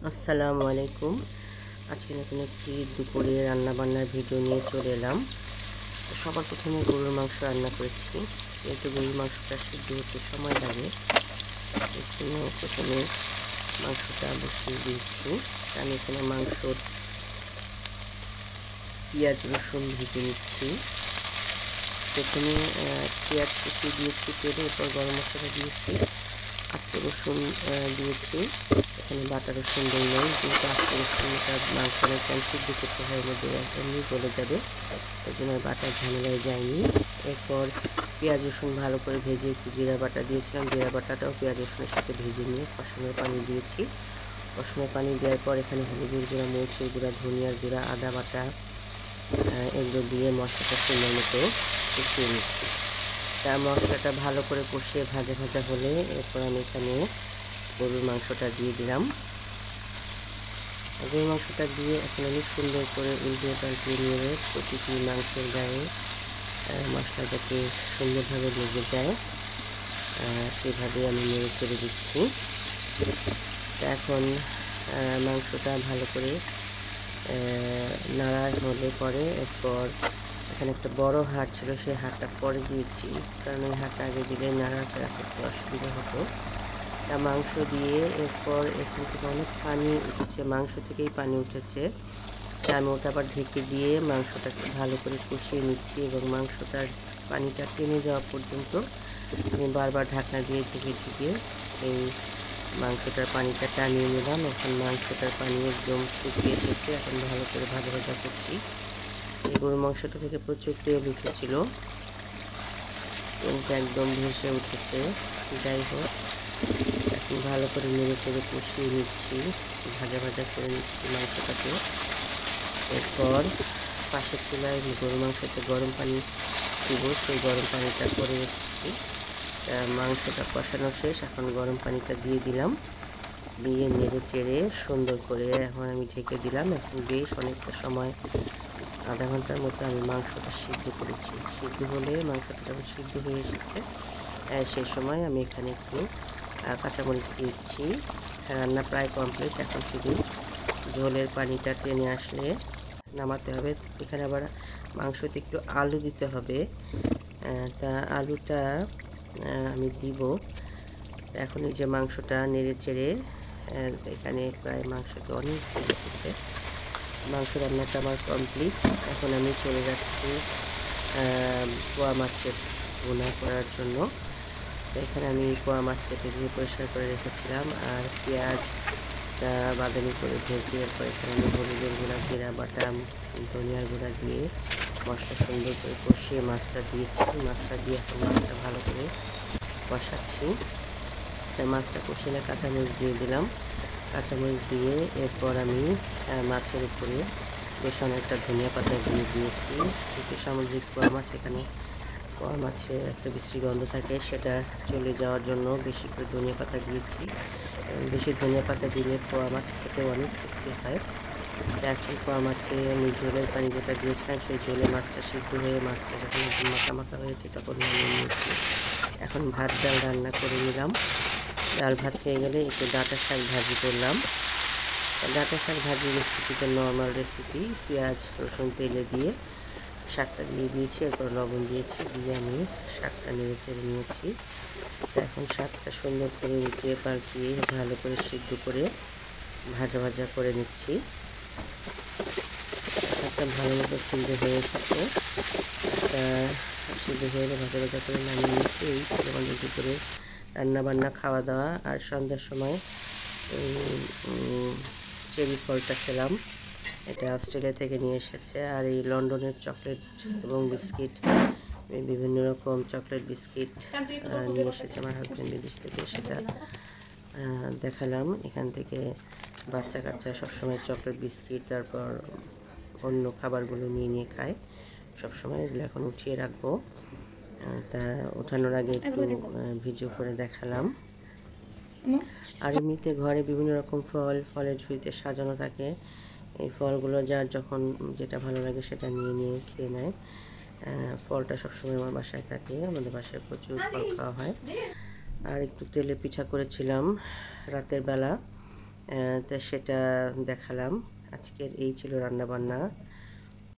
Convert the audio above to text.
আসসালামু আলাইকুম। আজকে নতুন একটি দুপুরে রান্নাবান্নার ভিডিও নিয়ে চলে এলাম। সবার প্রথমে গরুর মাংস রান্না করেছি। যেহেতু গরুর মাংসটা সিদ্ধ হতে সময় লাগে, এর জন্য প্রথমে মাংসটা বসিয়ে দিয়েছি। আমি এখানে মাংসর পেঁয়াজ রসুন ভেজে নিচ্ছি। প্রথমে পেঁয়াজ কুচিয়ে দিয়েছি তেলে, এরপর গরম মশলা দিয়েছি, আস্ত রসুন দিয়েছি। এখানে বাটা রসুন দিই নাই, কিন্তু আস্ত রসুনটা মাংস অনেকটা সিদ্ধ করতে হয়, মধ্যে এমনি গলে যাবে, ওই জন্য বাটা ঝামেলায় যায়নি। এরপর পেঁয়াজ রসুন ভালো করে ভেজে একটু জিরা বাটা দিয়েছিলাম। জিরা বাটাটাও পেঁয়াজ রসুনের সাথে ভেজে নিয়ে কষানোর পানি দিয়েছি। কষানোর পানি দেওয়ার পর এখানে হলুদের গুঁড়া, মরিচের গুঁড়া, ধনিয়ার গুঁড়া, আদা বাটা এগুলো দিয়ে মশলাটা সুন্দর মতো কষিয়ে নিচ্ছি। তা মশলাটা ভালো করে কষিয়ে ভাজা ভাজা হলে এরপর আমি এখানে গরুর মাংসটা দিয়ে দিলাম। গরুর মাংসটা দিয়ে এখন আমি সুন্দর করে উল্টিয়ে পাল্টিয়ে নিয়ে প্রতিটি মাংসের গায়ে মশলা যাতে সুন্দরভাবে লেগে যায় সেভাবে আমি নেড়ে চেড়ে দিচ্ছি। তা এখন মাংসটা ভালো করে নাড়া হলে পরে এরপর এখানে একটা বড় হাড় ছিল, সেই হাড়টা পরে দিয়েছি, কারণ এই হাড়টা আগে দিলে নাড়াচাড়া করতে অসুবিধা হতো। তা মাংস দিয়ে এরপর এখান থেকে অনেক পানি উঠেছে, মাংস থেকেই পানি উঠেছে। তা আমি ওটা আবার ঢেকে দিয়ে মাংসটাকে ভালো করে কষিয়ে নিচ্ছি এবং মাংসটার পানিটা টেনে যাওয়া পর্যন্ত আমি বারবার ঢাকনা দিয়ে ঢেকে ঢেকে এই মাংসটার পানিটা টানিয়ে নিলাম। এখন মাংসটার পানি একদম শুকিয়ে এসেছে। এখন ভালো করে ভাজা ভাজা করছি। এই গরুর মাংসটা থেকে প্রচুর তেল উঠেছিল, তেলটা একদম ভেসে উঠেছে। যাই হোক, এখন ভালো করে নেড়ে চেড়ে কষিয়ে নিচ্ছি, ভাজা ভাজা করে নিচ্ছি মাংসটাকে। এরপর পাশের চুলায় গরুর মাংসতে গরম পানি দিব, সেই গরম পানিটা করে রেখেছি। মাংসটা কষানো শেষ, এখন গরম পানিটা দিয়ে দিলাম, দিয়ে নেড়ে চেড়ে সুন্দর করে এখন আমি ঢেকে দিলাম। এখন বেশ অনেকটা সময়, আধা ঘন্টার মতো আমি মাংসটা সিদ্ধ করেছি। সিদ্ধ হলে মাংসটা যখন সিদ্ধ হয়ে এসেছে সেই সময় আমি এখানে একটু কাঁচামরিচ দিচ্ছি। রান্না প্রায় কমপ্লিট, এখন শুধু ঝোলের পানিটা টেনে আসলে নামাতে হবে। এখানে আবার মাংসতে একটু আলু দিতে হবে, তা আলুটা আমি দিব। এখন এই যে মাংসটা নেড়ে চেড়ে এখানে প্রায় মাংসতে অনেক তেল এসেছে। মাংস রান্নাটা আমার কমপ্লিট। এখন আমি চলে যাচ্ছি পোয়া মাছের ভুনা করার জন্য। এখানে আমি পোয়া মাছ কেটে দিয়ে পরিষ্কার করে রেখেছিলাম, আর পেঁয়াজটা বাদামি করে ভেজে এরপর এখানে আমি হলুদের গুঁড়া, জিরা বাটা, ধনিয়ার গুঁড়া দিয়ে মশলা সুন্দর করে কষিয়ে মাছটা দিয়েছি। মাছটা দিয়ে এখন মাছটা ভালো করে কষাচ্ছি। তাই মাছটা কষিয়ে কাঁচামরিচ দিয়ে দিলাম। কাঁচামরিচ দিয়ে এরপর আমি মাছের উপরে বেশ অনেকটা ধনিয়া পাতা দিয়ে দিয়েছি। কিছু সামুদ্রিক পোয়া মাছ, এখানে পোয়া মাছের একটা বিশ্রী গন্ধ থাকে, সেটা চলে যাওয়ার জন্য বেশি করে ধনিয়া পাতা দিয়েছি। বেশি ধনিয়া পাতা দিলে পোয়া মাছ খেতে অনেক টেস্টি হয়। এখন পোয়া মাছে আমি ঝোলের পানি যেটা দিয়েছিলাম, সেই ঝোলে মাছটা সিদ্ধ হয়ে মাছটা যখন একদম মাখা মাখা হয়েছে তখন নামিয়ে নিয়েছি। এখন ভাত ডাল রান্না করে নিলাম। ডাল ভাত হয়ে গেলে একটু ডাঁটা শাক ভাজি করলাম। ডাঁটা শাক ভাজি রেসিপিটা নর্মাল রেসিপি, পেঁয়াজ রসুন তেলে দিয়ে শাকটা দিয়ে দিয়েছি, এরপর লবণ দিয়েছি, দিয়ে আমি শাকটা নেড়ে চেড়ে নিয়েছি। এখন শাকটা সুন্দর করে উল্টিয়ে পাল্টিয়ে ভালো করে সিদ্ধ করে ভাজা ভাজা করে নিচ্ছি। শাকটা ভালো মতো সিদ্ধ হয়ে এসেছে। শাকটা সিদ্ধ হয়ে এলে ভাজা ভাজা করে নামিয়ে নিচ্ছি। এই ছিল আমাদের দুপুরে রান্নাবান্না, খাওয়া দাওয়া। আর সন্ধ্যার সময় চেরি ফলটা খেলাম, এটা অস্ট্রেলিয়া থেকে নিয়ে এসেছে। আর এই লন্ডনের চকলেট এবং বিস্কিট, বিভিন্ন রকম চকলেট বিস্কিট নিয়ে এসেছে আমার হাজব্যান্ড বিদেশ থেকে, সেটা দেখালাম। এখান থেকে বাচ্চা কাচ্চা সবসময় চকলেট বিস্কিট তারপর অন্য খাবারগুলো নিয়ে নিয়ে খায় সবসময়, এগুলো এখন উঠিয়ে রাখবো। তা ওঠানোর আগে একটু ভিডিও করে দেখালাম। আর এমনিতে ঘরে বিভিন্ন রকম ফলের ঝুড়িতে সাজানো থাকে। এই ফলগুলো যার যখন যেটা ভালো লাগে সেটা নিয়ে নিয়ে খেয়ে নেয়। ফলটা সবসময় আমার বাসায় থাকে, আমাদের বাসায় প্রচুর ফল খাওয়া হয়। আর একটু তেলে পিঠা করেছিলাম রাতের বেলা, তো সেটা দেখালাম। আজকের এই ছিল রান্নাবান্না।